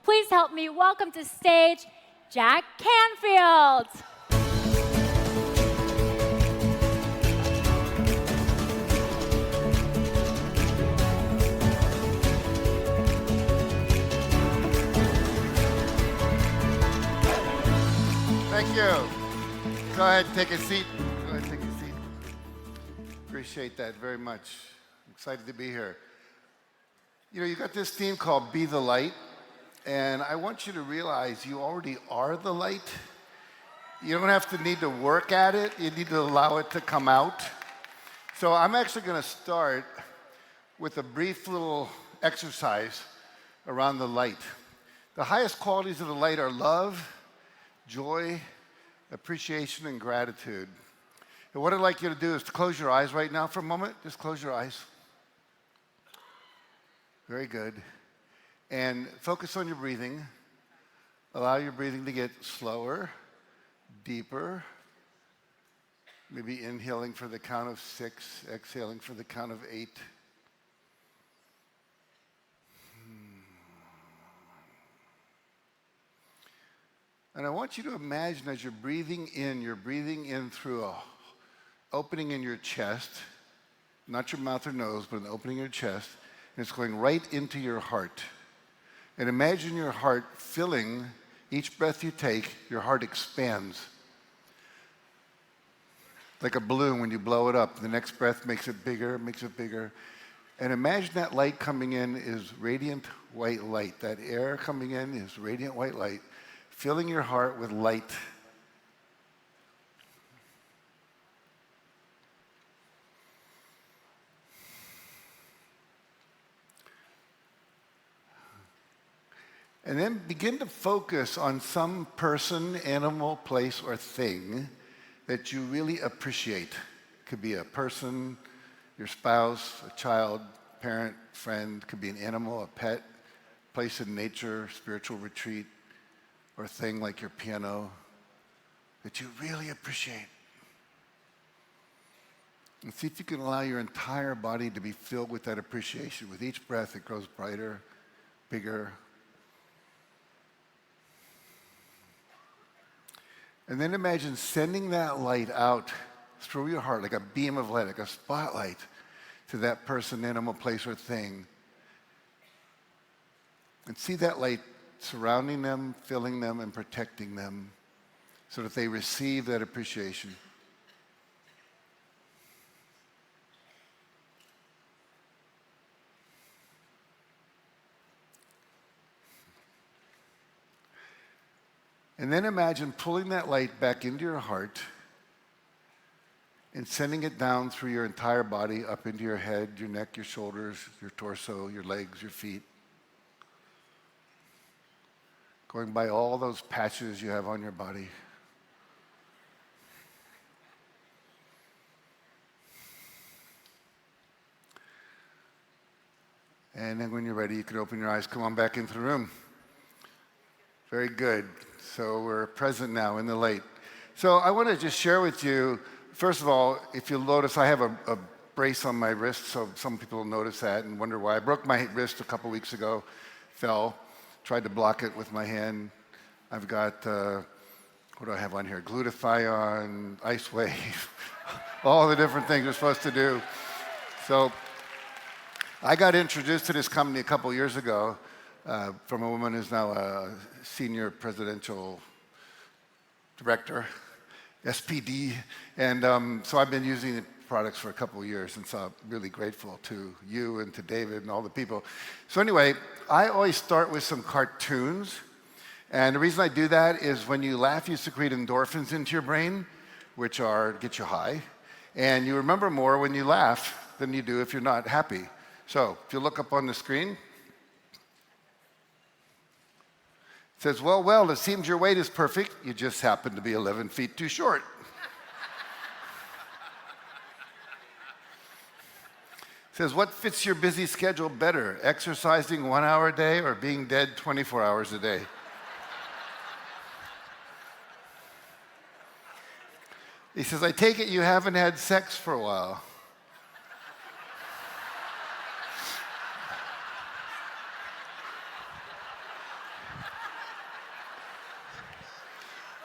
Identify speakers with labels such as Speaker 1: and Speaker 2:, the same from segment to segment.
Speaker 1: Please help me welcome to stage Jack Canfield.
Speaker 2: Thank you. Go ahead and take a seat. Go ahead and take a seat. Appreciate that very much. I'm excited to be here. You know, you got this theme called Be the Light, and I want you to realize you already are the light. You don't have to need to work at it. You need to allow it to come out. So I'm actually going to start with a brief little exercise around the light. The highest qualities of the light are love, joy, appreciation, and gratitude. And what I'd like you to do is to close your eyes right now for a moment. Just close your eyes. Very good. And focus on your breathing. Allow your breathing to get slower, deeper. Maybe inhaling for the count of 6, exhaling for the count of 8. And I want you to imagine as you're breathing in through a opening in your chest, not your mouth or nose, but an opening in your chest, and it's going right into your heart. And imagine your heart filling, each breath you take, your heart expands. Like a balloon, when you blow it up, the next breath makes it bigger. And imagine that light coming in is radiant white light. That air coming in is radiant white light, filling your heart with light. And then begin to focus on some person, animal, place, or thing that you really appreciate. It could be a person, your spouse, a child, parent, friend. It could be an animal, a pet, place in nature, spiritual retreat, or a thing like your piano that you really appreciate. And see if you can allow your entire body to be filled with that appreciation. With each breath, it grows brighter, bigger. And then imagine sending that light out through your heart like a beam of light, like a spotlight to that person, animal, place, or thing. And see that light surrounding them, filling them, and protecting them so that they receive that appreciation. And then imagine pulling that light back into your heart and sending it down through your entire body, up into your head, your neck, your shoulders, your torso, your legs, your feet. Going by all those patches you have on your body. And then when you're ready, you can open your eyes, come on back into the room. Very good. So we're present now in the light. So I want to just share with you, first of all, if you'll notice, I have a brace on my wrist, so some people will notice that and wonder why. I broke my wrist a couple weeks ago, fell, tried to block it with my hand. I've got, what do I have on here? Glutathione, LifeWave's, all the different things we're supposed to do. So I got introduced to this company a couple years ago from a woman who's now a senior presidential director, SPD. And so I've been using the products for a couple of years, and so I'm really grateful to you and to David and all the people. So anyway, I always start with some cartoons. And the reason I do that is when you laugh, you secrete endorphins into your brain, which get you high. And you remember more when you laugh than you do if you're not happy. So if you look up on the screen, it says, well, it seems your weight is perfect. You just happen to be 11 feet too short. It says, what fits your busy schedule better, exercising 1 hour a day or being dead 24 hours a day? He says, I take it you haven't had sex for a while.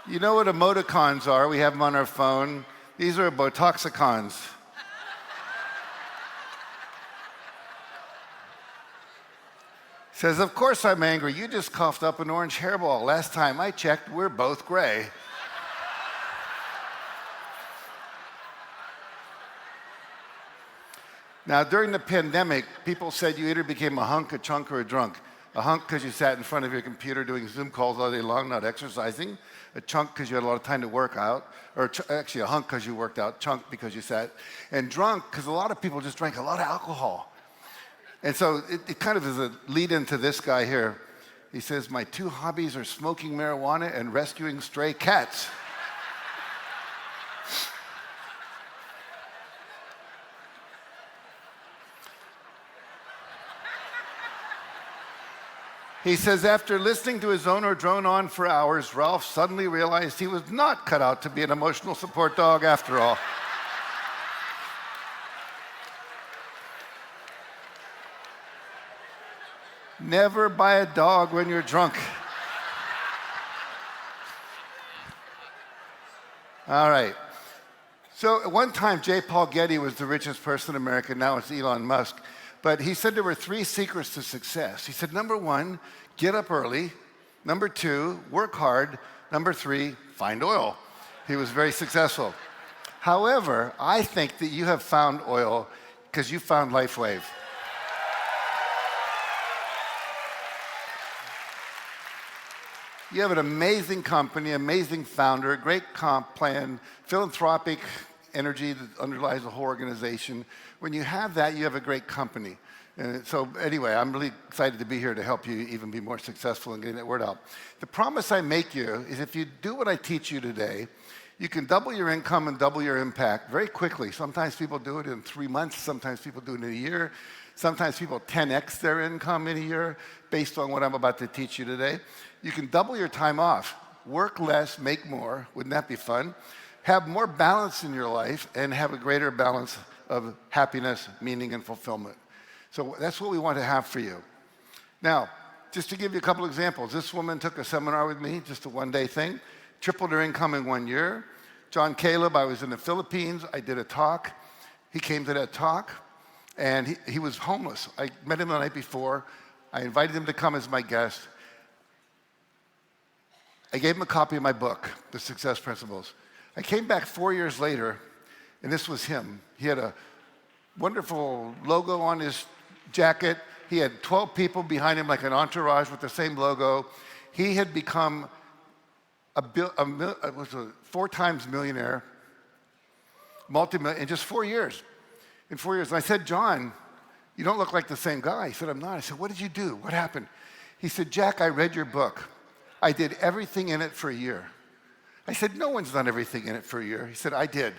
Speaker 2: You know what emoticons are? We have them on our phone. These are Botoxicons. Says, of course I'm angry. You just coughed up an orange hairball. Last time I checked, we're both gray. Now, during the pandemic, people said you either became a hunk, a chunk, or a drunk. A hunk because you sat in front of your computer doing Zoom calls all day long, not exercising. A chunk because you had a lot of time to work out. Or actually, a hunk because you worked out. Chunk because you sat. And drunk because a lot of people just drank a lot of alcohol. And so it kind of is a lead into this guy here. He says, my two hobbies are smoking marijuana and rescuing stray cats. He says, after listening to his owner drone on for hours, Ralph suddenly realized he was not cut out to be an emotional support dog after all. Never buy a dog when you're drunk. All right. So at one time, J. Paul Getty was the richest person in America. Now it's Elon Musk. But he said there were 3 secrets to success. He said, number 1, get up early. Number 2, work hard. Number 3, find oil. He was very successful. However, I think that you have found oil because you found LifeWave. You have an amazing company, amazing founder, great comp plan, philanthropic energy that underlies the whole organization. When you have that, you have a great company. And so anyway, I'm really excited to be here to help you even be more successful in getting that word out. The promise I make you is if you do what I teach you today, you can double your income and double your impact very quickly. Sometimes people do it in 3 months. Sometimes people do it in a year. Sometimes people 10x their income in a year based on what I'm about to teach you today. You can double your time off. Work less, make more. Wouldn't that be fun? Have more balance in your life and have a greater balance of happiness, meaning, and fulfillment. So that's what we want to have for you. Now, just to give you a couple examples, this woman took a seminar with me, just a one-day thing, tripled her income in 1 year. John Caleb, I was in the Philippines, I did a talk. He came to that talk, and he was homeless. I met him the night before. I invited him to come as my guest. I gave him a copy of my book, The Success Principles. I came back 4 years later, and this was him. He had a wonderful logo on his jacket. He had 12 people behind him, like an entourage with the same logo. He had become a 4 times millionaire, multi-million, in just 4 years. In 4 years. And I said, John, you don't look like the same guy. He said, I'm not. I said, what did you do? What happened? He said, Jack, I read your book. I did everything in it for a year. I said, no one's done everything in it for a year. He said, I did.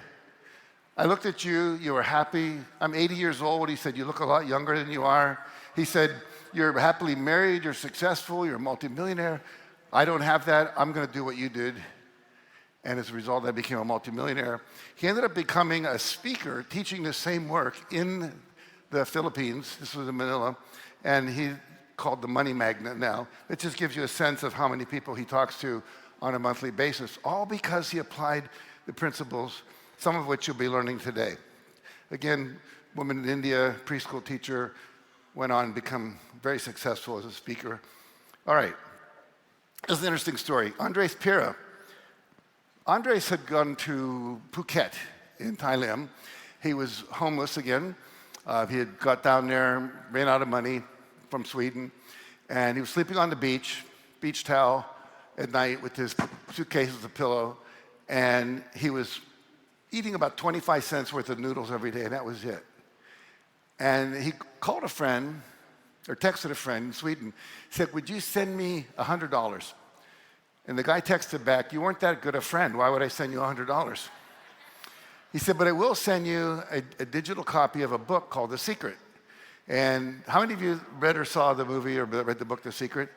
Speaker 2: I looked at you, you were happy. I'm 80 years old. He said, you look a lot younger than you are. He said, you're happily married, you're successful, you're a multimillionaire. I don't have that. I'm going to do what you did. And as a result, I became a multimillionaire. He ended up becoming a speaker, teaching the same work in the Philippines. This was in Manila. And he called the Money Magnet now. It just gives you a sense of how many people he talks to on a monthly basis, all because he applied the principles, some of which you'll be learning today. Again, woman in India, preschool teacher, went on to become very successful as a speaker. All right, this is an interesting story. Andres Pira. Andres had gone to Phuket in Thailand. He was homeless again. He had got down there, ran out of money from Sweden, and he was sleeping on the beach towel at night with his suitcase as a pillow, and he was eating about 25 cents worth of noodles every day, and that was it. And he called a friend, or texted a friend in Sweden, said, would you send me $100? And the guy texted back, you weren't that good a friend. Why would I send you $100? He said, but I will send you a digital copy of a book called The Secret. And how many of you read or saw the movie or read the book, The Secret?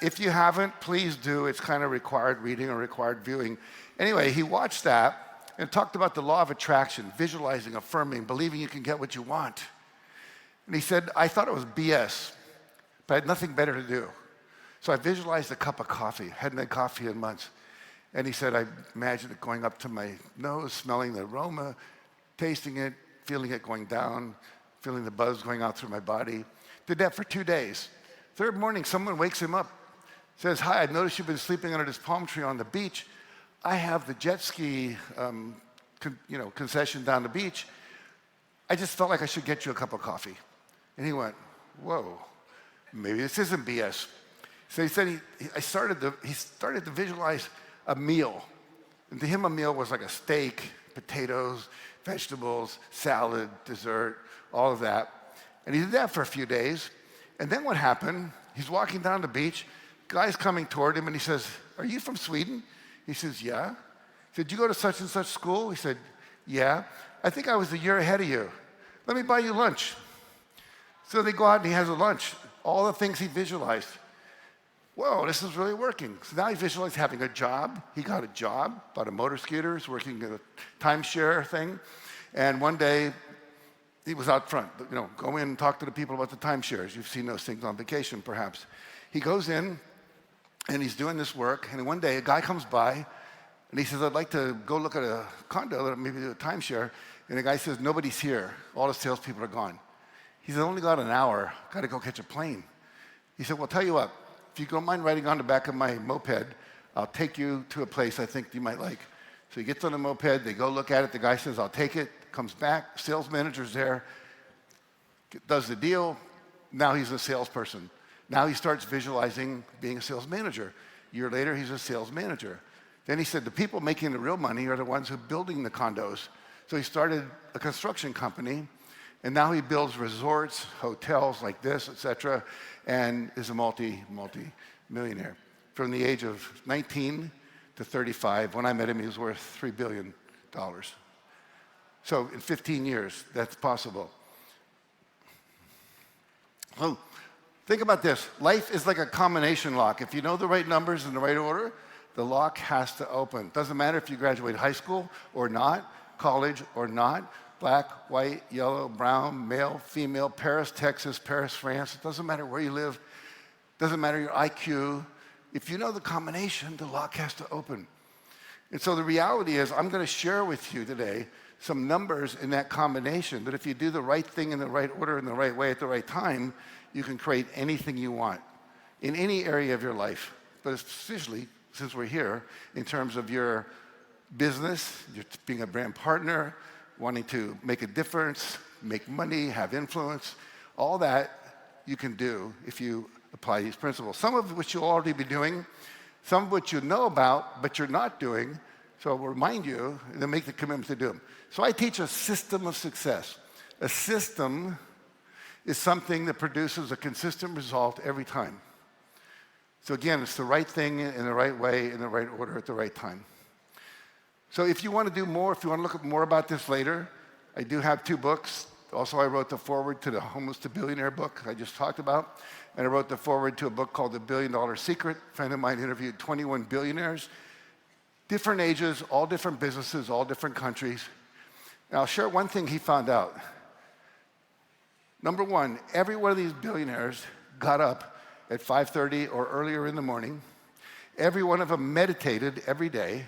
Speaker 2: If you haven't, please do. It's kind of required reading or required viewing. Anyway, he watched that and talked about the law of attraction, visualizing, affirming, believing you can get what you want. And he said, I thought it was BS, but I had nothing better to do. So I visualized a cup of coffee, hadn't had coffee in months. And he said, I imagined it going up to my nose, smelling the aroma, tasting it, feeling it going down, feeling the buzz going out through my body. Did that for 2 days. Third morning, someone wakes him up, says, hi, I noticed you've been sleeping under this palm tree on the beach. I have the jet ski concession down the beach. I just felt like I should get you a cup of coffee. And he went, whoa, maybe this isn't BS. So he said he started to visualize a meal. And to him, a meal was like a steak, potatoes, vegetables, salad, dessert, all of that. And he did that for a few days. And then what happened, he's walking down the beach, guy's coming toward him, and he says, are you from Sweden? He says, yeah. He said, did you go to such and such school? He said, yeah. I think I was a year ahead of you. Let me buy you lunch. So they go out and he has a lunch. All the things he visualized. Whoa, this is really working. So now he visualized having a job. He got a job, bought a motor scooter, was working at a timeshare thing. And one day, he was out front. Go in and talk to the people about the timeshares. You've seen those things on vacation, perhaps. He goes in, and he's doing this work. And one day, a guy comes by, and he says, I'd like to go look at a condo, maybe a timeshare. And the guy says, nobody's here. All the salespeople are gone. He said, only got an hour. Got to go catch a plane. He said, well, tell you what. If you don't mind riding on the back of my moped, I'll take you to a place I think you might like. So he gets on the moped. They go look at it. The guy says, I'll take it. Comes back. Sales manager's there. Does the deal. Now he's a salesperson. Now he starts visualizing being a sales manager. A year later, he's a sales manager. Then he said, the people making the real money are the ones who are building the condos. So he started a construction company, and now he builds resorts, hotels like this, et cetera, and is a multi-millionaire. From the age of 19 to 35, when I met him, he was worth $3 billion. So in 15 years, that's possible. So think about this. Life is like a combination lock. If you know the right numbers in the right order, the lock has to open. Doesn't matter if you graduate high school or not, college or not, black, white, yellow, brown, male, female, Paris, Texas, Paris, France. It doesn't matter where you live. Doesn't matter your IQ. If you know the combination, the lock has to open. And so the reality is, I'm going to share with you today some numbers in that combination that if you do the right thing in the right order, in the right way, at the right time, you can create anything you want in any area of your life. But especially, since we're here, in terms of your business, you're being a brand partner, wanting to make a difference, make money, have influence, all that you can do if you apply these principles. Some of which you'll already be doing, some of which you know about, but you're not doing. So I'll remind you and then make the commitment to do them. So I teach a system of success. A system is something that produces a consistent result every time. So again, it's the right thing in the right way, in the right order, at the right time. So if you want to do more, if you want to look at more about this later, I do have 2 books. Also, I wrote the foreword to the Homeless to Billionaire book I just talked about. And I wrote the foreword to a book called The $1 Billion Secret. A friend of mine interviewed 21 billionaires, different ages, all different businesses, all different countries. And I'll share one thing he found out. Number one, every one of these billionaires got up at 5:30 or earlier in the morning. Every one of them meditated every day,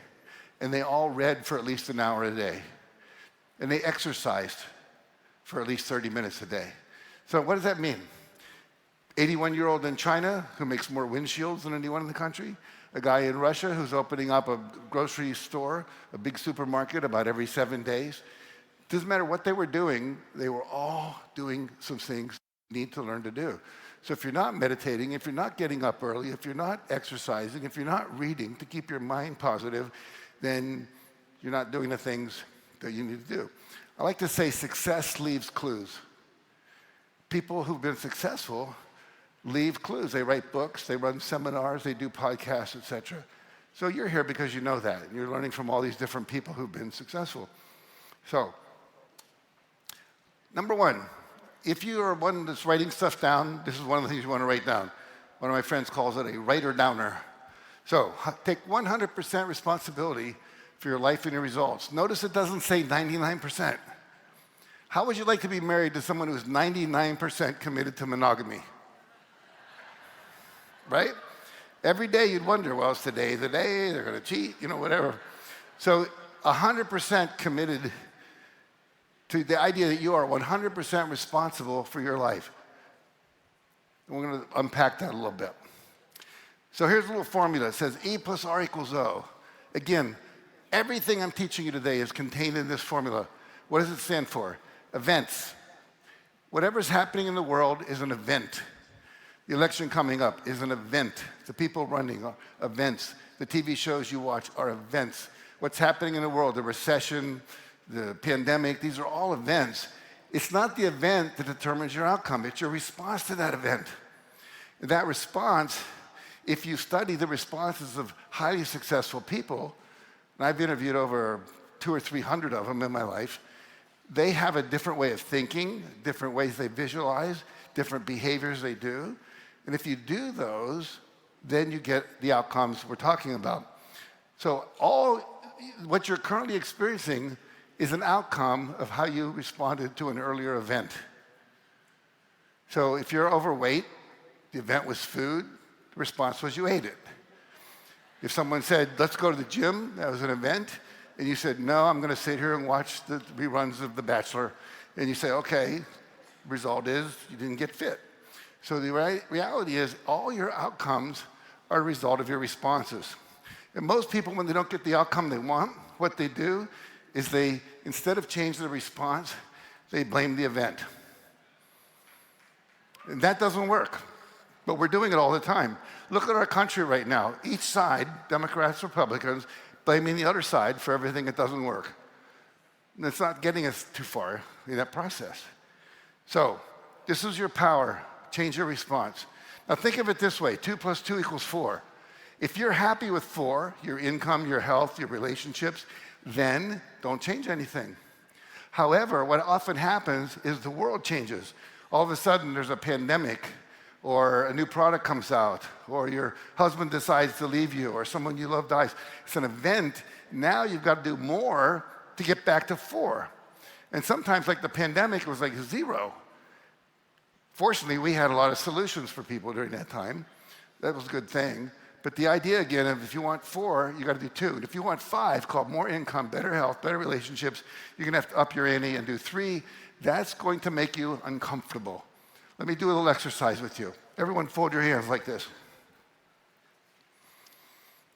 Speaker 2: and they all read for at least an hour a day. And they exercised for at least 30 minutes a day. So what does that mean? 81-year-old in China who makes more windshields than anyone in the country. A guy in Russia who's opening up a grocery store, a big supermarket about every 7 days. Doesn't matter what they were doing, they were all doing some things you need to learn to do. So if you're not meditating, if you're not getting up early, if you're not exercising, if you're not reading to keep your mind positive, then you're not doing the things that you need to do. I like to say success leaves clues. People who've been successful leave clues. They write books, they run seminars, they do podcasts, etc. So you're here because you know that. And you're learning from all these different people who've been successful. So, number one, if you are one that's writing stuff down, this is one of the things you want to write down. One of my friends calls it a writer-downer. So take 100% responsibility for your life and your results. Notice it doesn't say 99%. How would you like to be married to someone who's 99% committed to monogamy? Right? Every day you'd wonder, well, is today the day? They're going to cheat, whatever. So 100% committed to the idea that you are 100% responsible for your life. And we're going to unpack that a little bit. So here's a little formula. It says E plus R equals O. Again, everything I'm teaching you today is contained in this formula. What does it stand for? Events. Whatever's happening in the world is an event. The election coming up is an event. The people running are events. The TV shows you watch are events. What's happening in the world, the recession, the pandemic, these are all events. It's not the event that determines your outcome. It's your response to that event. That response, if you study the responses of highly successful people, and I've interviewed over 200 or 300 of them in my life, they have a different way of thinking, different ways they visualize, different behaviors they do. And if you do those, then you get the outcomes we're talking about. So what you're currently experiencing is an outcome of how you responded to an earlier event. So if you're overweight, the event was food, the response was you ate it. If someone said, let's go to the gym, that was an event, and you said, no, I'm going to sit here and watch the reruns of The Bachelor, and you say, okay, result is you didn't get fit. So the reality is all your outcomes are a result of your responses. And most people, when they don't get the outcome they want, what they do is they, instead of changing the response, they blame the event. And that doesn't work. But we're doing it all the time. Look at our country right now. Each side, Democrats, Republicans, blaming the other side for everything that doesn't work. And it's not getting us too far in that process. So this is your power. Change your response. Now think of it this way. 2 plus 2 equals 4. If you're happy with 4, your income, your health, your relationships, then don't change anything. However, what often happens is the world changes. All of a sudden, there's a pandemic, or a new product comes out, or your husband decides to leave you, or someone you love dies. It's an event. Now you've got to do more to get back to 4. And sometimes, like the pandemic, it was like 0. Fortunately, we had a lot of solutions for people during that time. That was a good thing. But the idea, again, of if you want 4, you got to do 2. And if you want 5, called more income, better health, better relationships, you're going to have to up your ante and do 3. That's going to make you uncomfortable. Let me do a little exercise with you. Everyone fold your hands like this.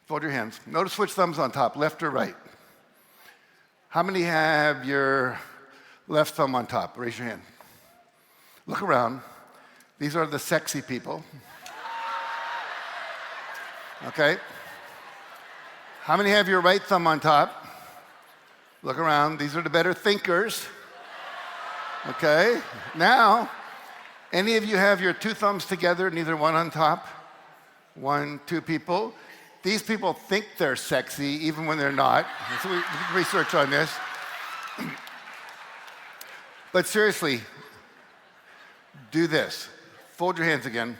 Speaker 2: Fold your hands. Notice which thumb's on top, left or right. How many have your left thumb on top? Raise your hand. Look around. These are the sexy people. Okay? How many have your right thumb on top? Look around. These are the better thinkers. Okay? Now, any of you have your 2 thumbs together, neither one on top? 1, 2 people. These people think they're sexy even when they're not. So we did research on this. But seriously, do this. Fold your hands again.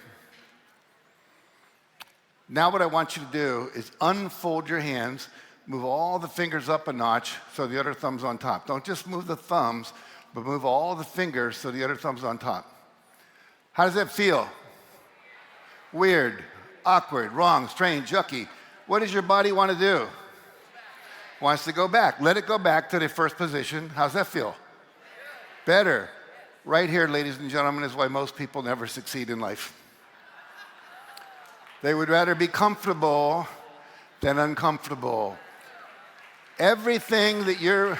Speaker 2: Now what I want you to do is unfold your hands, move all the fingers up a notch so the other thumb's on top. Don't just move the thumbs, but move all the fingers so the other thumb's on top. How does that feel? Weird, awkward, wrong, strange, yucky. What does your body want to do? Wants to go back. Let it go back to the first position. How's that feel? Better. Right here, ladies and gentlemen, is why most people never succeed in life. They would rather be comfortable than uncomfortable. Everything that you're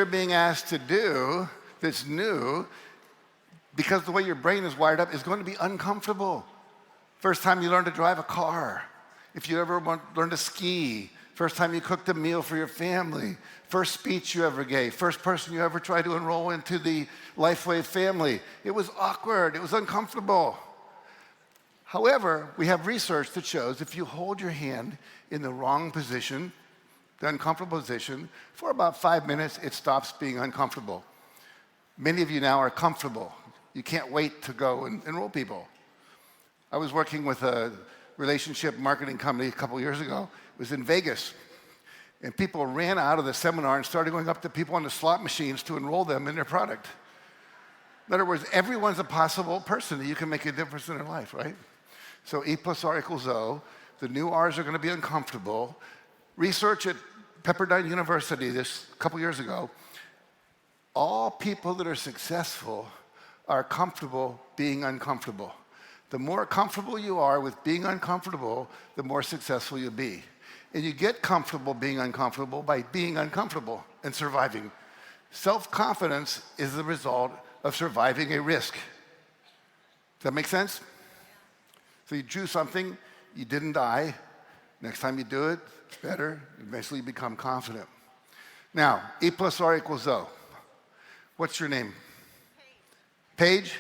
Speaker 2: being asked to do that's new, because the way your brain is wired up, is going to be uncomfortable. First time you learn to drive a car, if you ever learn to ski, first time you cooked a meal for your family, first speech you ever gave, first person you ever tried to enroll into the LifeWave's family. It was awkward, it was uncomfortable. However, we have research that shows if you hold your hand in the wrong position, the uncomfortable position, for about 5 minutes, it stops being uncomfortable. Many of you now are comfortable. You can't wait to go and enroll people. I was working with a relationship marketing company a couple years ago. It was in Vegas. And people ran out of the seminar and started going up to people on the slot machines to enroll them in their product. In other words, everyone's a possible person that you can make a difference in their life, right? So E plus R equals O. The new R's are going to be uncomfortable. Research at Pepperdine University this couple years ago, all people that are successful are comfortable being uncomfortable. The more comfortable you are with being uncomfortable, the more successful you'll be. And you get comfortable being uncomfortable by being uncomfortable and surviving. Self-confidence is the result of surviving a risk. Does that make sense? So you drew something, you didn't die. Next time you do it, it's better. Eventually you become confident. Now, E plus R equals O. What's your name? Paige?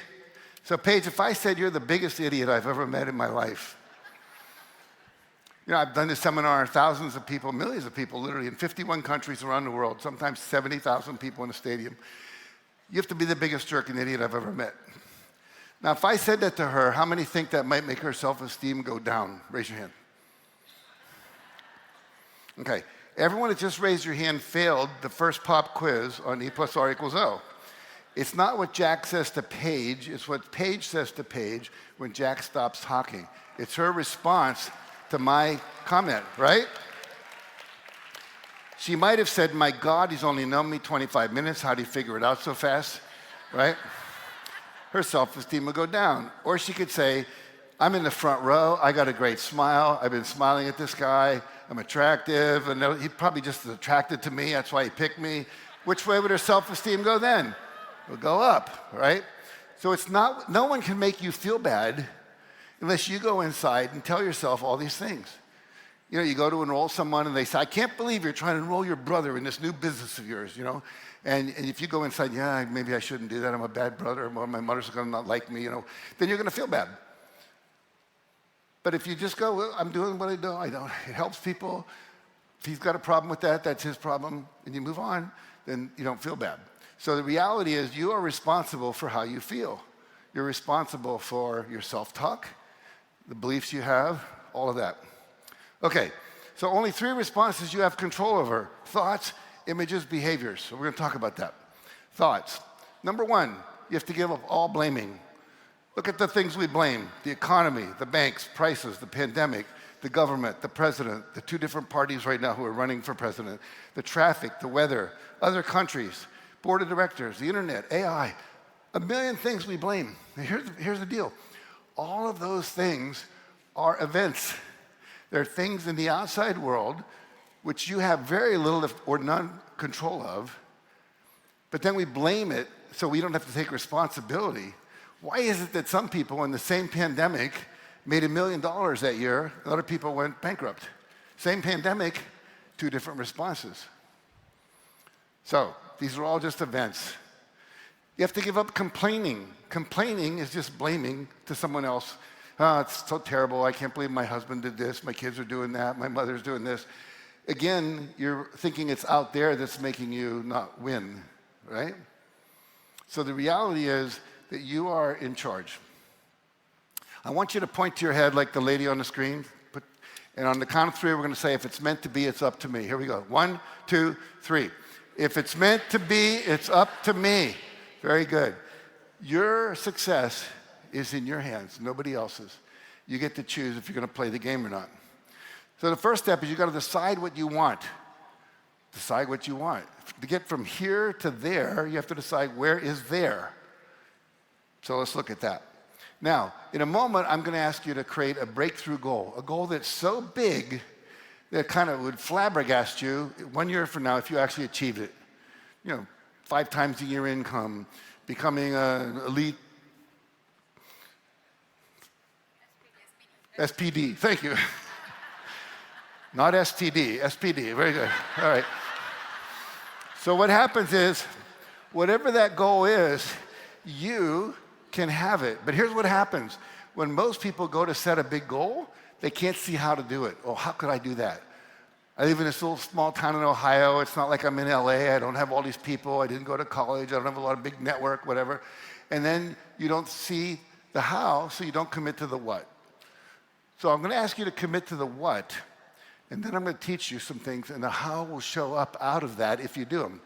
Speaker 2: So Paige, if I said you're the biggest idiot I've ever met in my life, I've done this seminar, thousands of people, millions of people, literally in 51 countries around the world, sometimes 70,000 people in a stadium. You have to be the biggest jerk and idiot I've ever met. Now, if I said that to her, how many think that might make her self-esteem go down? Raise your hand. Okay, everyone that just raised your hand failed the first pop quiz on E plus R equals O. It's not what Jack says to Paige, it's what Paige says to Paige when Jack stops talking. It's her response to my comment, right? She might have said, my God, he's only known me 25 minutes. How do you figure it out so fast, right? Her self-esteem would go down. Or she could say, I'm in the front row. I got a great smile. I've been smiling at this guy. I'm attractive. And he probably just is attracted to me. That's why he picked me. Which way would her self-esteem go then? It would go up, right? So it's not, no one can make you feel bad unless you go inside and tell yourself all these things. You go to enroll someone and they say, I can't believe you're trying to enroll your brother in this new business of yours, And if you go inside, yeah, maybe I shouldn't do that. I'm a bad brother. Or my mother's going to not like me, Then you're going to feel bad. But if you just go, well, I'm doing what I do. It helps people. If he's got a problem with that, that's his problem. And you move on, then you don't feel bad. So the reality is you are responsible for how you feel. You're responsible for your self-talk, the beliefs you have, all of that. Okay, so only 3 responses you have control over: thoughts, images, behaviors. So we're going to talk about that. Thoughts. Number 1, you have to give up all blaming. Look at the things we blame: the economy, the banks, prices, the pandemic, the government, the president, the 2 different parties right now who are running for president, the traffic, the weather, other countries, board of directors, the internet, AI, a million things we blame. Here's the deal. All of those things are events. They're things in the outside world which you have very little or none control of, but then we blame it so we don't have to take responsibility. Why is it that some people in the same pandemic made $1 million that year and other people went bankrupt? Same pandemic, 2 different responses. So these are all just events. You have to give up complaining. Complaining is just blaming to someone else. Oh, it's so terrible. I can't believe my husband did this. My kids are doing that. My mother's doing this. Again, you're thinking it's out there that's making you not win, right? So the reality is that you are in charge. I want you to point to your head like the lady on the screen. And on the count of 3, we're going to say, if it's meant to be, it's up to me. Here we go. 1, 2, 3. If it's meant to be, it's up to me. Very good. Your success is in your hands, nobody else's. You get to choose if you're going to play the game or not. So the first step is you got to decide what you want. Decide what you want. To get from here to there, you have to decide where is there. So let's look at that. Now, in a moment, I'm going to ask you to create a breakthrough goal, a goal that's so big that kind of would flabbergast you 1 year from now if you actually achieved it. 5 times a year income, becoming an elite SPD. Thank you. Not STD, SPD. Very good. All right. So what happens is, whatever that goal is, you can have it. But here's what happens. When most people go to set a big goal, they can't see how to do it. Oh, how could I do that? I live in this little small town in Ohio. It's not like I'm in LA. I don't have all these people. I didn't go to college. I don't have a lot of big network, whatever. And then you don't see the how, so you don't commit to the what. So I'm going to ask you to commit to the what, and then I'm going to teach you some things, and the how will show up out of that if you do them.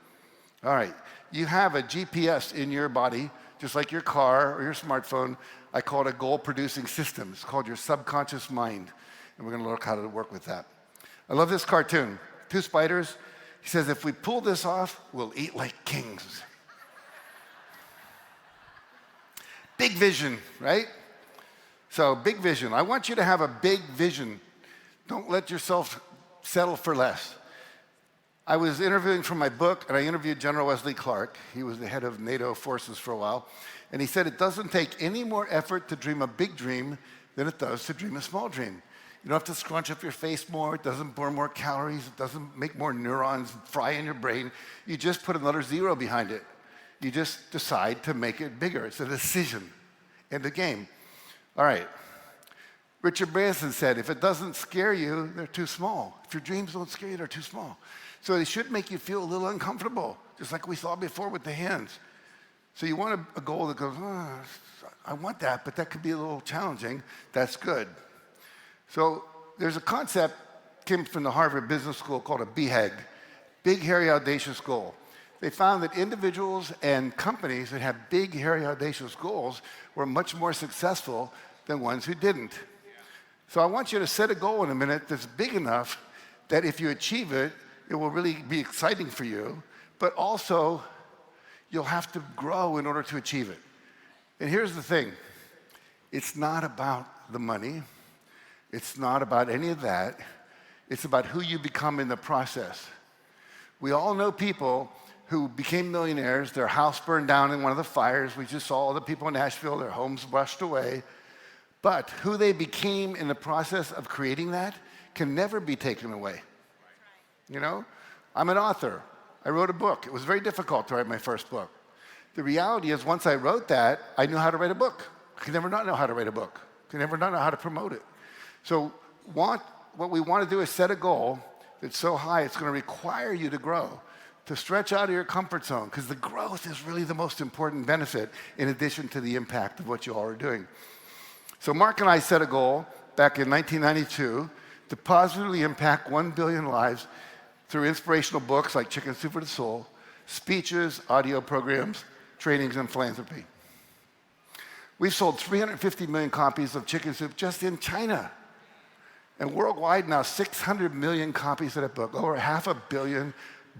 Speaker 2: All right. You have a GPS in your body, just like your car or your smartphone. I call it a goal-producing system. It's called your subconscious mind, and we're going to look how to work with that. I love this cartoon. Two spiders. He says, if we pull this off, we'll eat like kings. Big vision, right? So big vision. I want you to have a big vision. Don't let yourself settle for less. I was interviewing for my book, and I interviewed General Wesley Clark. He was the head of NATO forces for a while. And he said, it doesn't take any more effort to dream a big dream than it does to dream a small dream. You don't have to scrunch up your face more. It doesn't burn more calories. It doesn't make more neurons fry in your brain. You just put another zero behind it. You just decide to make it bigger. It's a decision in the game. All right. Richard Branson said, if it doesn't scare you, they're too small. If your dreams don't scare you, they're too small. So they should make you feel a little uncomfortable, just like we saw before with the hands. So you want a goal that goes, oh, I want that, but that could be a little challenging. That's good. So there's a concept, came from the Harvard Business School, called a BHAG, Big, Hairy, Audacious Goal. They found that individuals and companies that have big, hairy, audacious goals were much more successful than ones who didn't. So I want you to set a goal in a minute that's big enough that if you achieve it, it will really be exciting for you, but also you'll have to grow in order to achieve it. And here's the thing. It's not about the money. It's not about any of that. It's about who you become in the process. We all know people who became millionaires, their house burned down in one of the fires. We just saw all the people in Nashville, their homes washed away. But who they became in the process of creating that can never be taken away. You know, I'm an author. I wrote a book. It was very difficult to write my first book. The reality is once I wrote that, I knew how to write a book. I could never not know how to write a book. I could never not know how to promote it. So what we want to do is set a goal that's so high it's going to require you to grow, to stretch out of your comfort zone, because the growth is really the most important benefit in addition to the impact of what you all are doing. So Mark and I set a goal back in 1992 to positively impact 1 billion lives through inspirational books like Chicken Soup for the Soul, speeches, audio programs, trainings, and philanthropy. We've sold 350 million copies of Chicken Soup just in China. And worldwide now, 600 million copies of that book, over 500 million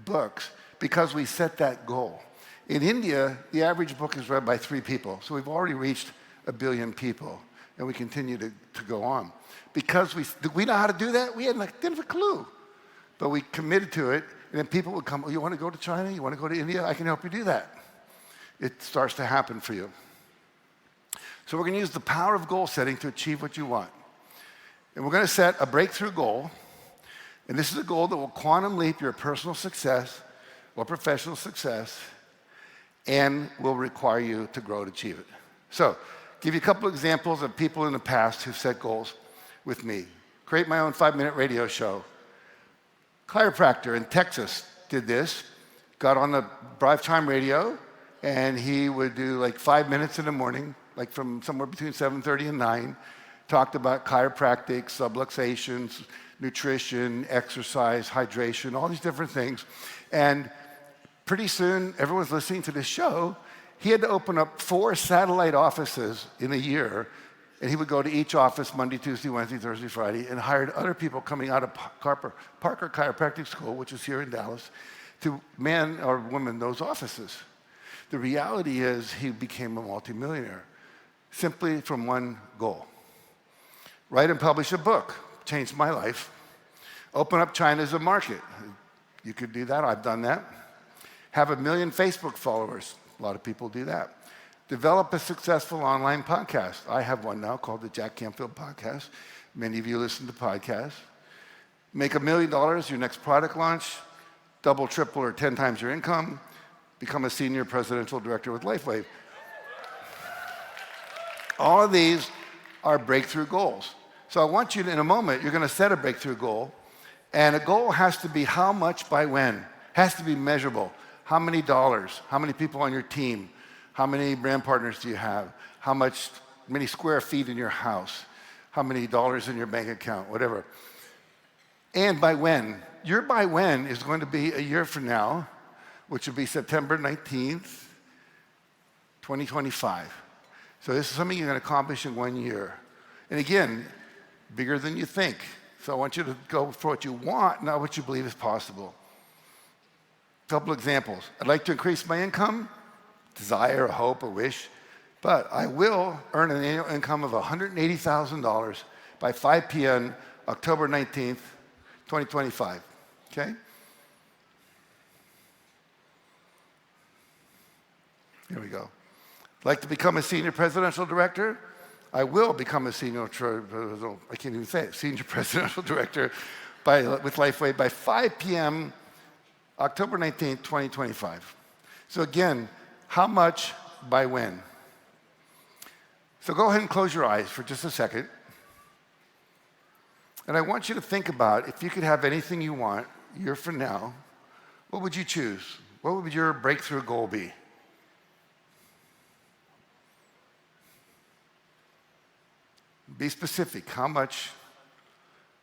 Speaker 2: books, because we set that goal. In India, the average book is read by 3 people. So we've already reached 1 billion people, and we continue to go on. Because we know how to do that? We didn't have a clue. But we committed to it, and then people would come, oh, you want to go to China? You want to go to India? I can help you do that. It starts to happen for you. So we're going to use the power of goal setting to achieve what you want. And we're going to set a breakthrough goal, and this is a goal that will quantum leap your personal success or professional success and will require you to grow to achieve it. So, give you a couple examples of people in the past who've set goals with me. Create my own 5-minute radio show. Chiropractor in Texas did this, got on the drive time radio, and he would do like 5 minutes in the morning, like from somewhere between 7:30 and 9, talked about chiropractic, subluxations, nutrition, exercise, hydration, all these different things. And pretty soon, everyone's listening to this show. He had to open up 4 satellite offices in a year, and he would go to each office Monday, Tuesday, Wednesday, Thursday, Friday, and hired other people coming out of Parker Chiropractic School, which is here in Dallas, to man or woman those offices. The reality is he became a multimillionaire simply from one goal. Write and publish a book. Changed my life. Open up China as a market. You could do that. I've done that. Have 1 million Facebook followers. A lot of people do that. Develop a successful online podcast. I have one now called the Jack Canfield Podcast. Many of you listen to podcasts. Make $1 million your next product launch. Double, triple, or 10 times your income. Become a senior presidential director with LifeWave. All of these are breakthrough goals. So I want you to, in a moment, you're going to set a breakthrough goal. And a goal has to be how much by when. Has to be measurable. How many dollars? How many people on your team? How many brand partners do you have? How many square feet in your house? How many dollars in your bank account? Whatever. And by when. Your by when is going to be a year from now, which will be September 19th, 2025. So this is something you're going to accomplish in 1 year. And again, bigger than you think. So I want you to go for what you want, not what you believe is possible. A couple examples. I'd like to increase my income, desire, a hope, a wish, but I will earn an annual income of $180,000 by 5 p.m. October 19th, 2025. Okay? Here we go. Like to become a senior presidential director? I will become a senior presidential director with LifeWave by 5 p.m. October 19th, 2025. So again, how much by when? So go ahead and close your eyes for just a second. And I want you to think about if you could have anything you want, a year from now, what would you choose? What would your breakthrough goal be? Be specific. How much?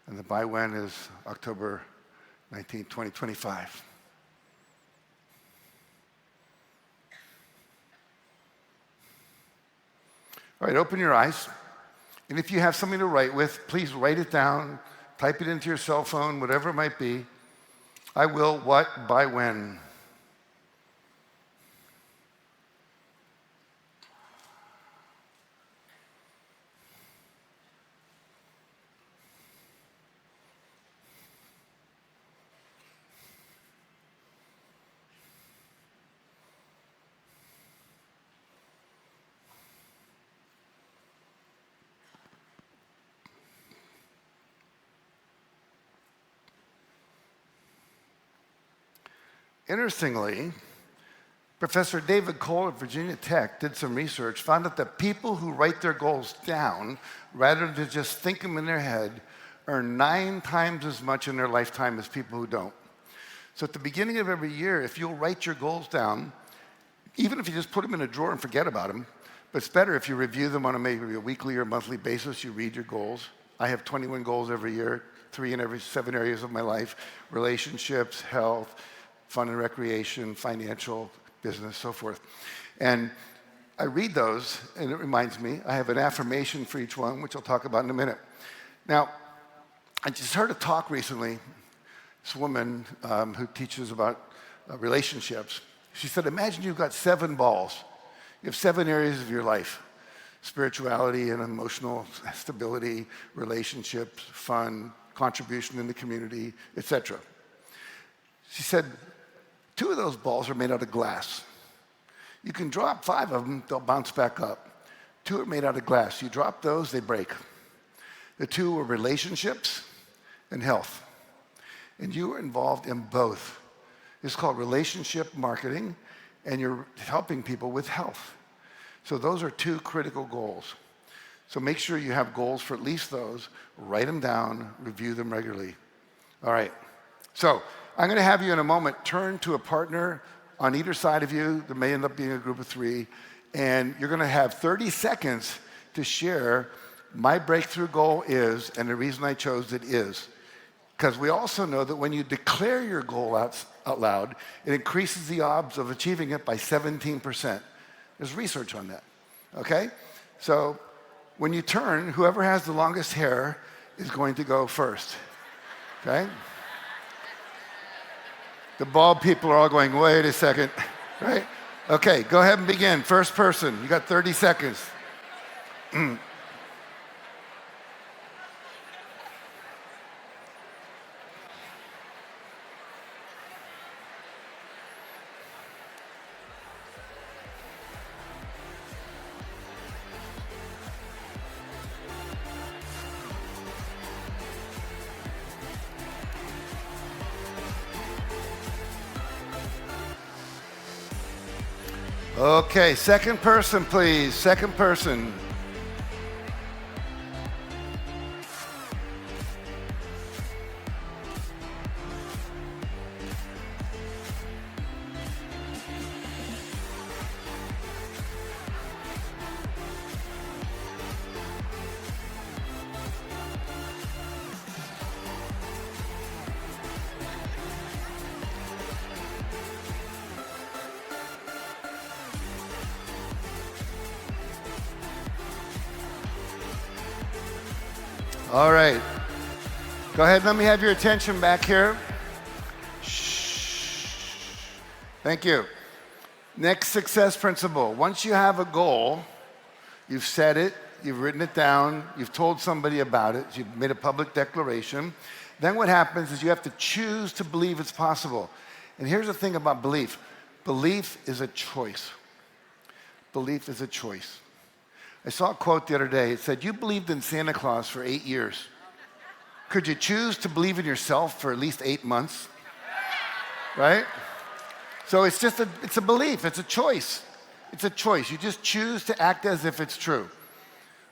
Speaker 2: And the by when is October 19, 2025. All right, open your eyes. And if you have something to write with, please write it down, type it into your cell phone, whatever it might be. I will what, by when? Interestingly, Professor David Cole at Virginia Tech did some research, found out that people who write their goals down, rather than just think them in their head, earn 9 times as much in their lifetime as people who don't. So at the beginning of every year, if you'll write your goals down, even if you just put them in a drawer and forget about them, but it's better if you review them on maybe a weekly or monthly basis, you read your goals. I have 21 goals every year, 3 in every 7 areas of my life: relationships, health, fun and recreation, financial, business, so forth. And I read those, and it reminds me, I have an affirmation for each one, which I'll talk about in a minute. Now, I just heard a talk recently, this woman who teaches about relationships. She said, imagine you've got 7 balls. You have 7 areas of your life: spirituality and emotional stability, relationships, fun, contribution in the community, etc. She said, 2 of those balls are made out of glass. You can drop 5 of them, they'll bounce back up. 2 are made out of glass. You drop those, they break. The 2 are relationships and health. And you are involved in both. It's called relationship marketing, and you're helping people with health. So those are 2 critical goals. So make sure you have goals for at least those. Write them down, review them regularly. All right. So I'm going to have you in a moment turn to a partner on either side of you. There may end up being a group of 3. And you're going to have 30 seconds to share my breakthrough goal is, and the reason I chose it is. Because we also know that when you declare your goal out loud, it increases the odds of achieving it by 17%. There's research on that. Okay? So when you turn, whoever has the longest hair is going to go first. Okay? The bald people are all going, wait a second, right? Okay, go ahead and begin. First person, you got 30 seconds. Okay, second person, please. Second person. All right. Go ahead, let me have your attention back here. Shh. Thank you. Next success principle. Once you have a goal, you've set it, you've written it down, you've told somebody about it, you've made a public declaration. Then what happens is you have to choose to believe it's possible. And here's the thing about belief. Belief is a choice. Belief is a choice. I saw a quote the other day. It said, you believed in Santa Claus for 8 years. Could you choose to believe in yourself for at least 8 months? Right? So it's a belief, it's a choice. It's a choice. You just choose to act as if it's true.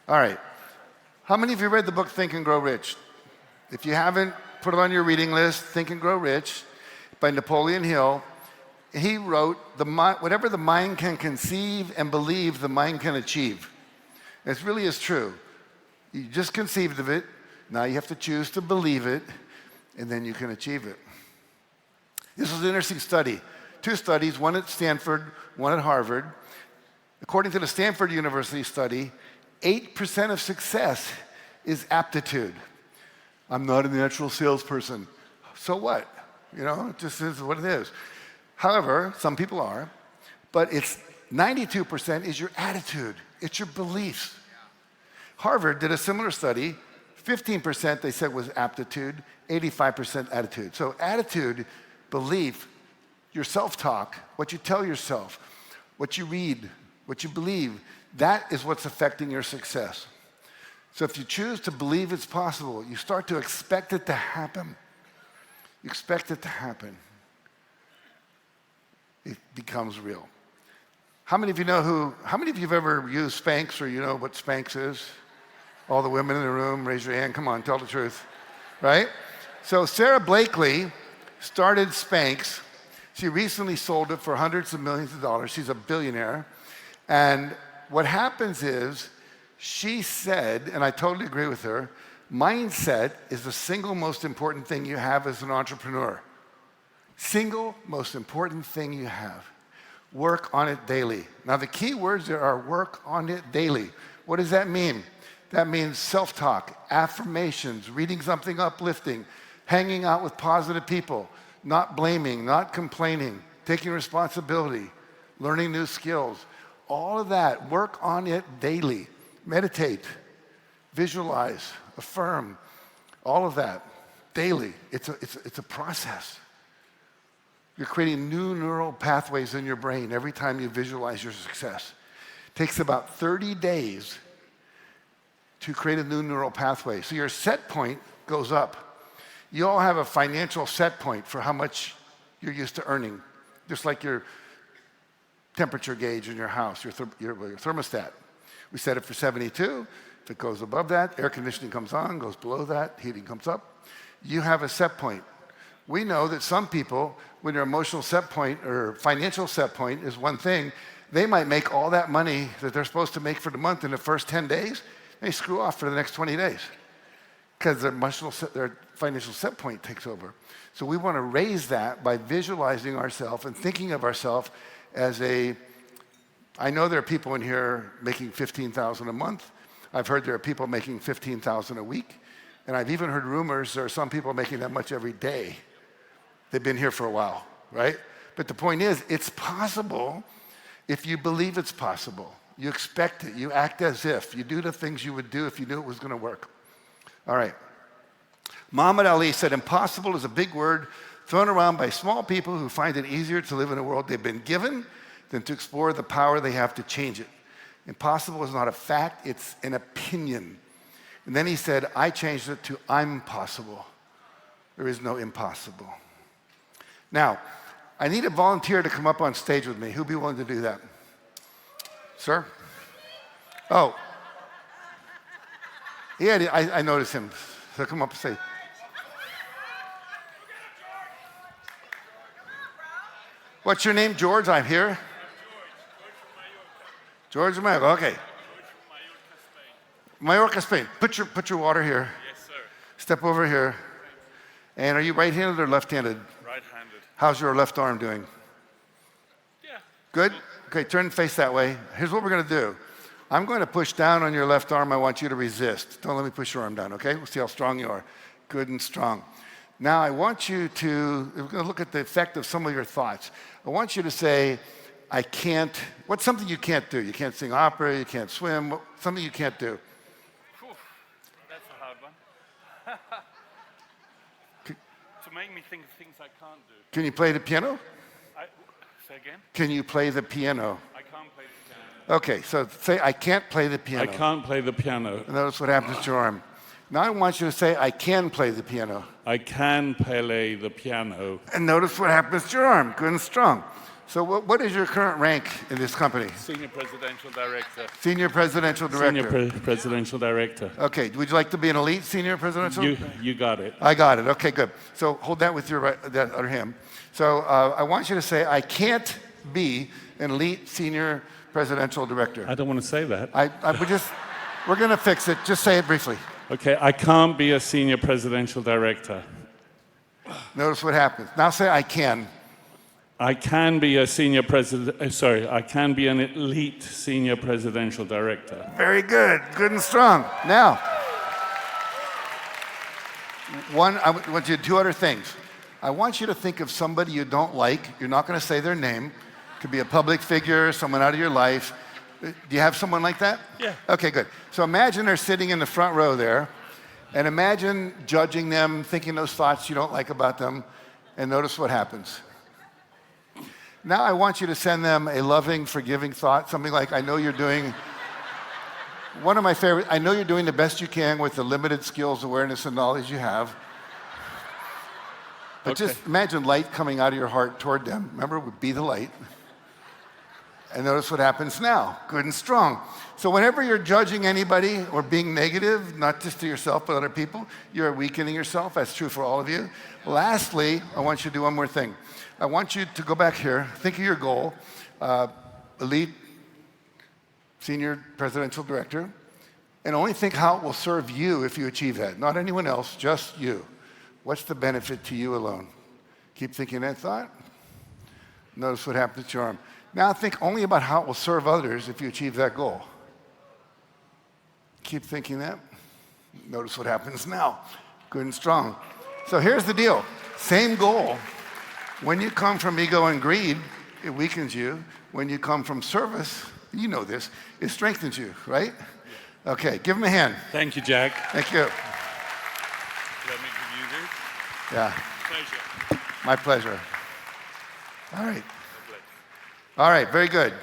Speaker 2: All right. How many of you read the book Think and Grow Rich? If you haven't, put it on your reading list, Think and Grow Rich by Napoleon Hill. He wrote, whatever the mind can conceive and believe, the mind can achieve. It really is true. You just conceived of it. Now you have to choose to believe it, and then you can achieve it. This was an interesting study. 2 studies, one at Stanford, one at Harvard. According to the Stanford University study, 8% of success is aptitude. I'm not a natural salesperson. So what? You know, it just is what it is. However, some people are, but it's 92% is your attitude. It's your beliefs. Harvard did a similar study. 15% they said was aptitude, 85% attitude. So attitude, belief, your self-talk, what you tell yourself, what you read, what you believe, that is what's affecting your success. So if you choose to believe it's possible, you start to expect it to happen. You expect it to happen. It becomes real. How many of you have ever used Spanx, or you know what Spanx is? All the women in the room, raise your hand. Come on, tell the truth, right? So Sarah Blakely started Spanx. She recently sold it for hundreds of millions of dollars. She's a billionaire. And what happens is, she said, and I totally agree with her, mindset is the single most important thing you have as an entrepreneur. Single most important thing you have. Work on it daily. Now the key words there are work on it daily. What does that mean? That means self-talk, affirmations, reading something uplifting, hanging out with positive people, not blaming, not complaining, taking responsibility, learning new skills. All of that, work on it daily. Meditate, visualize, affirm, all of that daily. It's a process. You're creating new neural pathways in your brain every time you visualize your success. It takes about 30 days to create a new neural pathway. So your set point goes up. You all have a financial set point for how much you're used to earning, just like your temperature gauge in your house, your thermostat. We set it for 72. If it goes above that, air conditioning comes on, goes below that, heating comes up. You have a set point. We know that some people, when their emotional set point or financial set point is one thing, they might make all that money that they're supposed to make for the month in the first 10 days. They screw off for the next 20 days because their financial set point takes over. So we want to raise that by visualizing ourselves and thinking of ourselves as I know there are people in here making $15,000 a month. I've heard there are people making $15,000 a week. And I've even heard rumors there are some people making that much every day. They've been here for a while, right? But the point is, it's possible if you believe it's possible. You expect it. You act as if. You do the things you would do if you knew it was going to work. All right. Muhammad Ali said, impossible is a big word thrown around by small people who find it easier to live in a world they've been given than to explore the power they have to change it. Impossible is not a fact, it's an opinion. And then he said, I changed it to I'm possible. There is no impossible. Now, I need a volunteer to come up on stage with me. Who'd be willing to do that? Sir? Oh. Yeah, I noticed him. So come up and say. What's your name, George? I'm here. George from Mallorca. Okay. Mallorca, Spain. Put your water here.
Speaker 3: Yes, sir.
Speaker 2: Step over here. And are you right-handed or left-handed?
Speaker 3: Right-handed.
Speaker 2: How's your left arm doing?
Speaker 3: Yeah.
Speaker 2: Good? Okay, turn and face that way. Here's what we're going to do. I'm going to push down on your left arm. I want you to resist. Don't let me push your arm down, okay? We'll see how strong you are. Good and strong. Now, I want you to, we're going to look at the effect of some of your thoughts. I want you to say, I can't, what's something you can't do? You can't sing opera, you can't swim, something you can't do.
Speaker 3: Whew, that's a hard one. To make me think of things I can't do.
Speaker 2: Can you play the piano?
Speaker 3: Say again?
Speaker 2: Can you play the piano?
Speaker 3: I can't play the piano.
Speaker 2: Okay, so say, I can't play the piano.
Speaker 3: I can't play the piano.
Speaker 2: Notice what happens to your arm. Now I want you to say, I can play the piano.
Speaker 3: I can play the piano.
Speaker 2: And notice what happens to your arm, good and strong. So what is your current rank in this company?
Speaker 3: Senior Presidential Director.
Speaker 2: Senior Presidential Director.
Speaker 3: Senior Presidential Director.
Speaker 2: Okay, would you like to be an elite Senior Presidential?
Speaker 3: You got it.
Speaker 2: I got it, okay, good. So hold that with your right, that other hand. So I want you to say, I can't be an elite Senior Presidential Director.
Speaker 3: I don't want to say that.
Speaker 2: We're gonna fix it, just say it briefly.
Speaker 3: Okay, I can't be a Senior Presidential Director.
Speaker 2: Notice what happens. Now say, I can.
Speaker 3: I can be a senior president, I can be an elite Senior Presidential Director.
Speaker 2: Very good, good and strong. Now, I want you to do two other things. I want you to think of somebody you don't like. You're not going to say their name. It could be a public figure, someone out of your life. Do you have someone like that?
Speaker 3: Yeah.
Speaker 2: Okay, good. So imagine they're sitting in the front row there, and imagine judging them, thinking those thoughts you don't like about them, and notice what happens. Now I want you to send them a loving, forgiving thought, something like, I know you're doing, one of my favorite, I know you're doing the best you can with the limited skills, awareness, and knowledge you have. But
Speaker 3: Okay.
Speaker 2: just imagine light coming out of your heart toward them. Remember, be the light. And notice what happens now, good and strong. So whenever you're judging anybody or being negative, not just to yourself, but other people, you're weakening yourself. That's true for all of you. Lastly, I want you to do one more thing. I want you to go back here, think of your goal, elite Senior Presidential Director, and only think how it will serve you if you achieve that. Not anyone else, just you. What's the benefit to you alone? Keep thinking that thought. Notice what happens to your arm. Now think only about how it will serve others if you achieve that goal. Keep thinking that. Notice what happens now. Good and strong. So here's the deal. Same goal. When you come from ego and greed, it weakens you. When you come from service, you know this, it strengthens you, right? Okay, give him a hand.
Speaker 3: Thank you, Jack.
Speaker 2: Thank you.
Speaker 3: Let me give you this.
Speaker 2: Yeah,
Speaker 3: Pleasure.
Speaker 2: my pleasure. All right. All right, very good.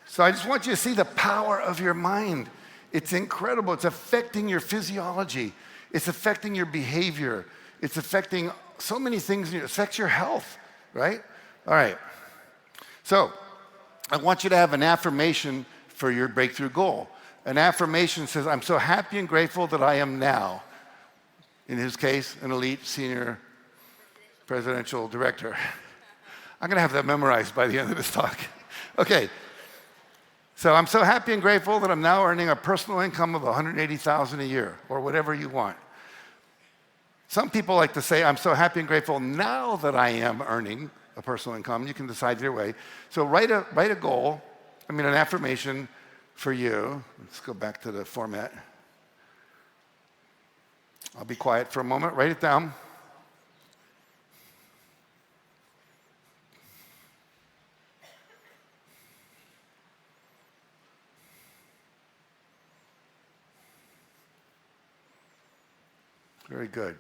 Speaker 2: So I just want you to see the power of your mind. It's incredible. It's affecting your physiology. It's affecting your behavior. It's affecting so many things. It affects your health, right? All right. So I want you to have an affirmation for your breakthrough goal. An affirmation says, I'm so happy and grateful that I am now, in his case, an elite Senior Presidential Director. I'm going to have that memorized by the end of this talk. Okay. So I'm so happy and grateful that I'm now earning a personal income of $180,000 a year, or whatever you want. Some people like to say, I'm so happy and grateful now that I am earning a personal income. You can decide your way. So write a goal, an affirmation for you. Let's go back to the format. I'll be quiet for a moment. Write it down. Very good.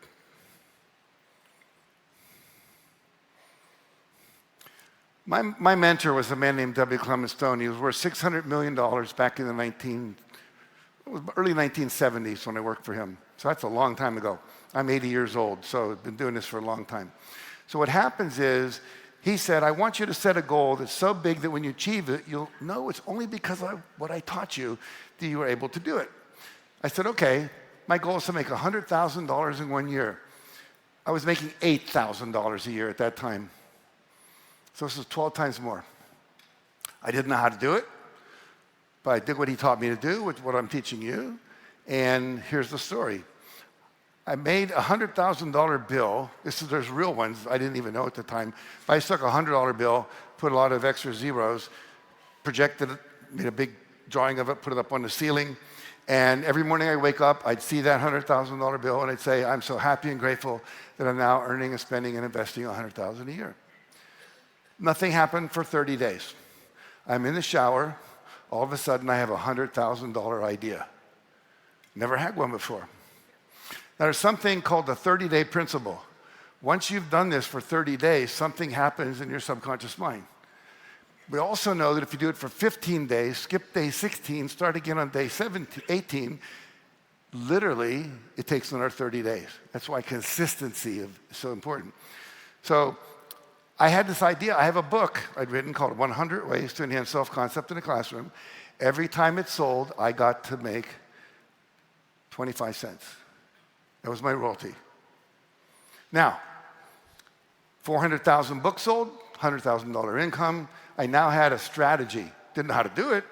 Speaker 2: My mentor was a man named W. Clement Stone. He was worth $600 million back in the early 1970s when I worked for him. So that's a long time ago. I'm 80 years old, so I've been doing this for a long time. So what happens is, he said, I want you to set a goal that's so big that when you achieve it, you'll know it's only because of what I taught you that you were able to do it. I said, okay, my goal is to make $100,000 in 1 year. I was making $8,000 a year at that time. So this was 12 times more. I didn't know how to do it, but I did what he taught me to do, which is what I'm teaching you. And here's the story. I made a $100,000 bill. There's real ones I didn't even know at the time. But I took a $100 bill, put a lot of extra zeros, projected it, made a big drawing of it, put it up on the ceiling. And every morning I wake up, I'd see that $100,000 bill, and I'd say, I'm so happy and grateful that I'm now earning and spending and investing $100,000 a year. Nothing happened for 30 days. I'm in the shower. All of a sudden, I have a $100,000 idea. Never had one before. Now, there's something called the 30-day principle. Once you've done this for 30 days, something happens in your subconscious mind. We also know that if you do it for 15 days, skip day 16, start again on day 18, literally, it takes another 30 days. That's why consistency is so important. So I had this idea. I have a book I'd written called 100 Ways to Enhance Self-Concept in the Classroom. Every time it sold, I got to make 25 cents. That was my royalty. Now, 400,000 books sold, $100,000 income. I now had a strategy. Didn't know how to do it,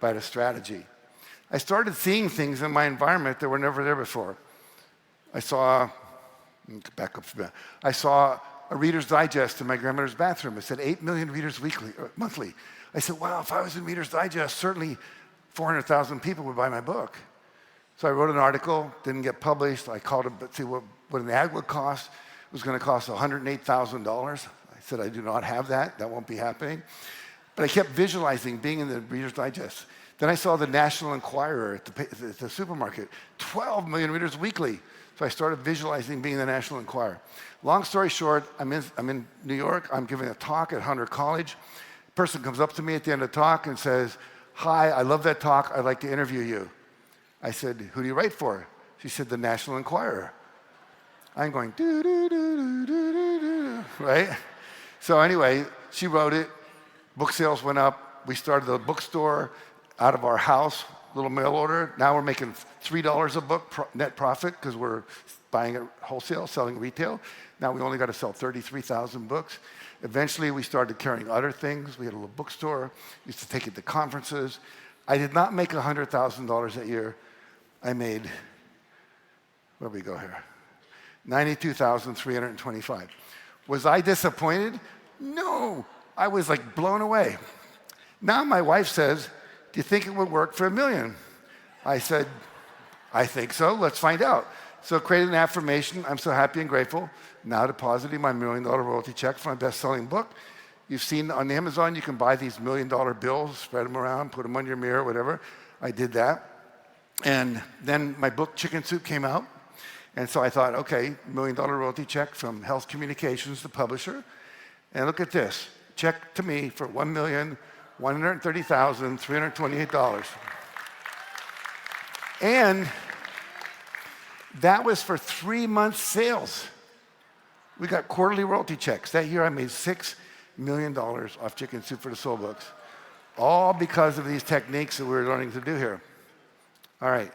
Speaker 2: but I had a strategy. I started seeing things in my environment that were never there before. I saw a Reader's Digest in my grandmother's bathroom. It said 8 million readers monthly. I said, wow, if I was in Reader's Digest, certainly 400,000 people would buy my book. So I wrote an article, didn't get published. I called it, see what an ad would cost. It was going to cost $108,000. I said, I do not have that. That won't be happening. But I kept visualizing being in the Reader's Digest. Then I saw the National Enquirer at the supermarket, 12 million readers weekly. So I started visualizing being the National Enquirer. Long story short, I'm in New York. I'm giving a talk at Hunter College. A person comes up to me at the end of the talk and says, hi, I love that talk. I'd like to interview you. I said, who do you write for? She said, the National Enquirer. I'm going, do, right? So anyway, she wrote it. Book sales went up. We started a bookstore out of our house, little mail order. Now we're making $3 a book net profit because we're buying it wholesale, selling retail. Now we only got to sell 33,000 books. Eventually we started carrying other things. We had a little bookstore, used to take it to conferences. I did not make $100,000 that year. I made, where do we go here? 92,325. Was I disappointed? No, I was like blown away. Now my wife says, do you think it would work for $1 million? I said, I think so, let's find out. So created an affirmation, I'm so happy and grateful, now depositing my $1 million royalty check for my best-selling book. You've seen on Amazon, you can buy these $1 million bills, spread them around, put them on your mirror, whatever. I did that. And then my book, Chicken Soup, came out. And so I thought, okay, $1 million royalty check from Health Communications, the publisher. And look at this, check to me for $1,130,328. And that was for 3 months' sales. We got quarterly royalty checks. That year I made $6 million off Chicken Soup for the Soul books, all because of these techniques that we're learning to do here. All right.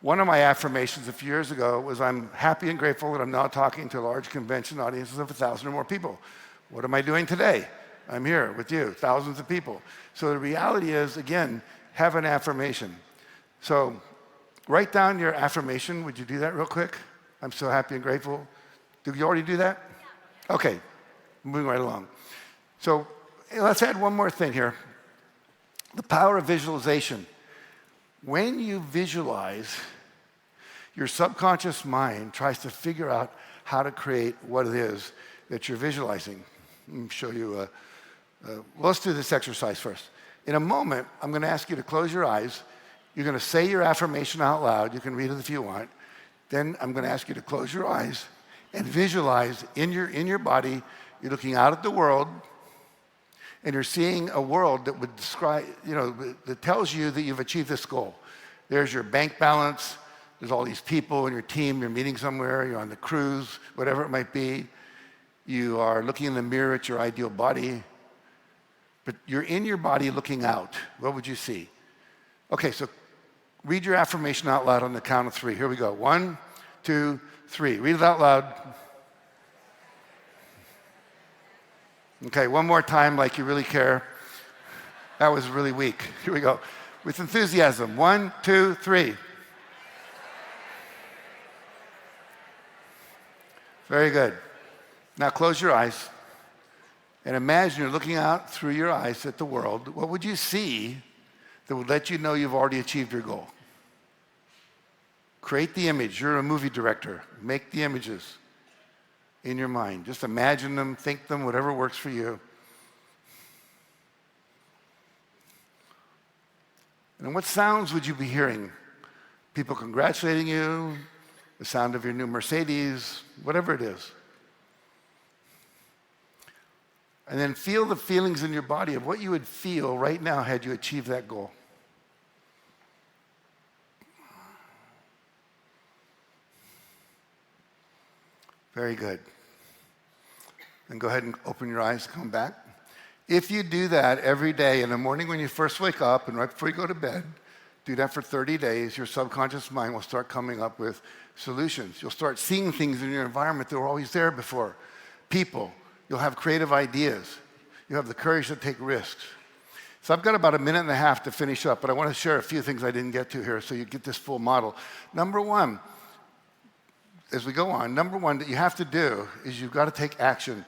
Speaker 2: One of my affirmations a few years ago was I'm happy and grateful that I'm now talking to large convention audiences of 1,000 or more people. What am I doing today? I'm here with you, thousands of people. So the reality is, again, have an affirmation. So write down your affirmation. Would you do that real quick? I'm so happy and grateful. Did you already do that? Okay, moving right along. So let's add one more thing here. The power of visualization. When you visualize, your subconscious mind tries to figure out how to create what it is that you're visualizing. Let me show you. Let's do this exercise first. In a moment, I'm going to ask you to close your eyes. You're going to say your affirmation out loud. You can read it if you want. Then I'm going to ask you to close your eyes and visualize in your body. You're looking out at the world, and you're seeing a world that would describe, that tells you that you've achieved this goal. There's your bank balance. There's all these people in your team. You're meeting somewhere. You're on the cruise, whatever it might be. You are looking in the mirror at your ideal body. But you're in your body looking out. What would you see? Okay, so read your affirmation out loud on the count of 3. Here we go. 1, 2, 3. Read it out loud. Okay, one more time like you really care. That was really weak. Here we go. With enthusiasm. 1, 2, 3. Very good. Now close your eyes and imagine you're looking out through your eyes at the world. What would you see that will let you know you've already achieved your goal. Create the image. You're a movie director. Make the images in your mind. Just imagine them, think them, whatever works for you. And what sounds would you be hearing? People congratulating you, the sound of your new Mercedes, whatever it is. And then feel the feelings in your body of what you would feel right now had you achieved that goal. Very good. And go ahead and open your eyes, come back. If you do that every day in the morning when you first wake up and right before you go to bed, do that for 30 days, your subconscious mind will start coming up with solutions. You'll start seeing things in your environment that were always there before. People. You'll have creative ideas. You have the courage to take risks. So I've got about 1.5 minutes to finish up, but I want to share a few things I didn't get to here so you get this full model. Number one, as we go on, number one that you have to do is you've got to take action.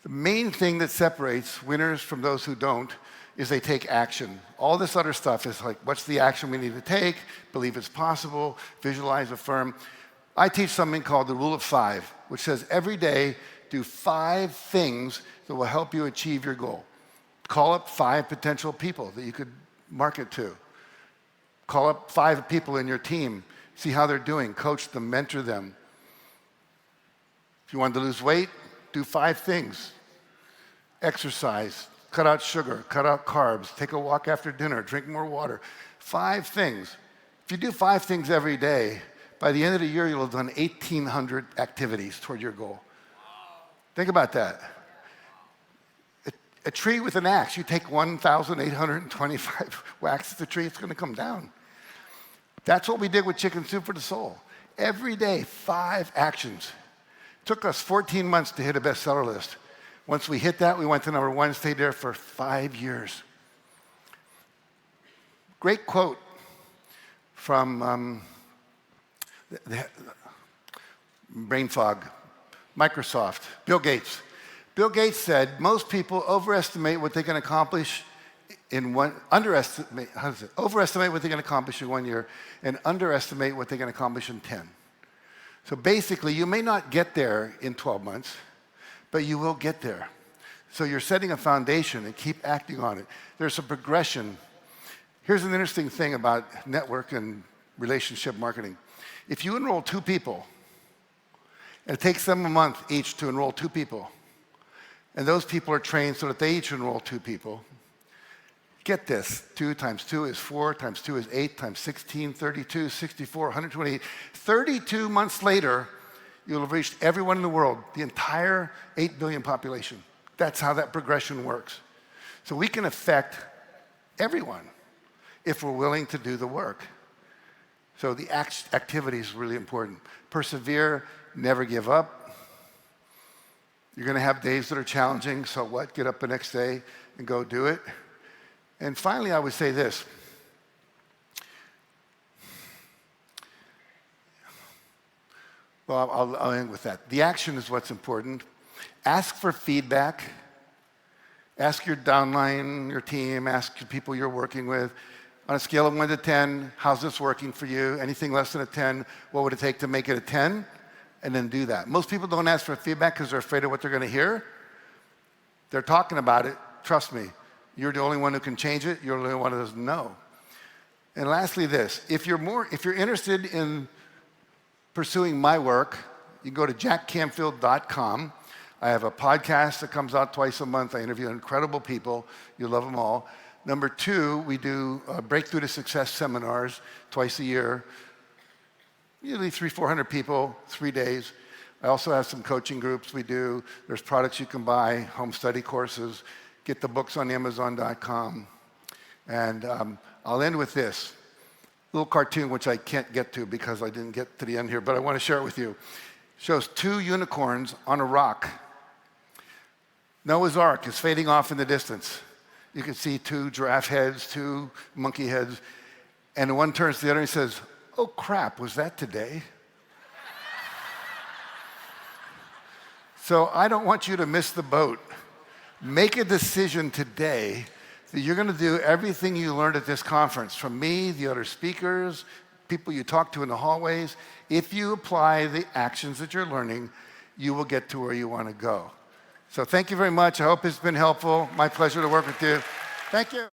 Speaker 2: The main thing that separates winners from those who don't is they take action. All this other stuff is like, what's the action we need to take? Believe it's possible, visualize, affirm. I teach something called the Rule of 5, which says every day do 5 things that will help you achieve your goal. Call up 5 potential people that you could market to. Call up 5 people in your team, see how they're doing, coach them, mentor them. If you want to lose weight, do 5 things. Exercise, cut out sugar, cut out carbs, take a walk after dinner, drink more water. 5 things. If you do 5 things every day, by the end of the year, you'll have done 1,800 activities toward your goal. Think about that. A tree with an axe, you take 1,825 whacks at the tree, it's going to come down. That's what we did with Chicken Soup for the Soul. Every day, 5 actions. It took us 14 months to hit a bestseller list. Once we hit that, we went to number 1, stayed there for 5 years. Great quote from brain fog, Microsoft, Bill Gates. Bill Gates said, most people overestimate what they can accomplish overestimate what they can accomplish in 1 year and underestimate what they can accomplish in 10. So basically, you may not get there in 12 months, but you will get there. So you're setting a foundation and keep acting on it. There's a progression. Here's an interesting thing about network and relationship marketing. If you enroll 2 people, and it takes them a month each to enroll 2 people, and those people are trained so that they each enroll 2 people, get this, 2 times 2 is 4, times 2 is 8, times 16, 32, 64, 128. 32 months later, you'll have reached everyone in the world, the entire 8 billion population. That's how that progression works. So we can affect everyone if we're willing to do the work. So the activity is really important. Persevere, never give up. You're going to have days that are challenging, so what? Get up the next day and go do it. And finally, I would say this. Well, I'll end with that. The action is what's important. Ask for feedback. Ask your downline, your team, ask the people you're working with. On a scale of 1 to 10, how's this working for you? Anything less than a 10, what would it take to make it a 10? And then do that. Most people don't ask for feedback because they're afraid of what they're going to hear. They're talking about it. Trust me, you're the only one who can change it. You're the only one who doesn't know. And lastly, this: if you're interested in pursuing my work, you can go to jackcanfield.com. I have a podcast that comes out twice a month. I interview incredible people. You'll love them all. Number 2, we do Breakthrough to Success seminars twice a year. Usually 300-400 people, 3 days. I also have some coaching groups we do. There's products you can buy, home study courses. Get the books on Amazon.com. And I'll end with this little cartoon, which I can't get to because I didn't get to the end here, but I want to share it with you. It shows 2 unicorns on a rock. Noah's Ark is fading off in the distance. You can see 2 giraffe heads, 2 monkey heads, and one turns to the other and says, "Oh crap, was that today?" So I don't want you to miss the boat. Make a decision today that you're going to do everything you learned at this conference, from me, the other speakers, people you talk to in the hallways. If you apply the actions that you're learning, you will get to where you want to go. So thank you very much. I hope it's been helpful. My pleasure to work with you. Thank you.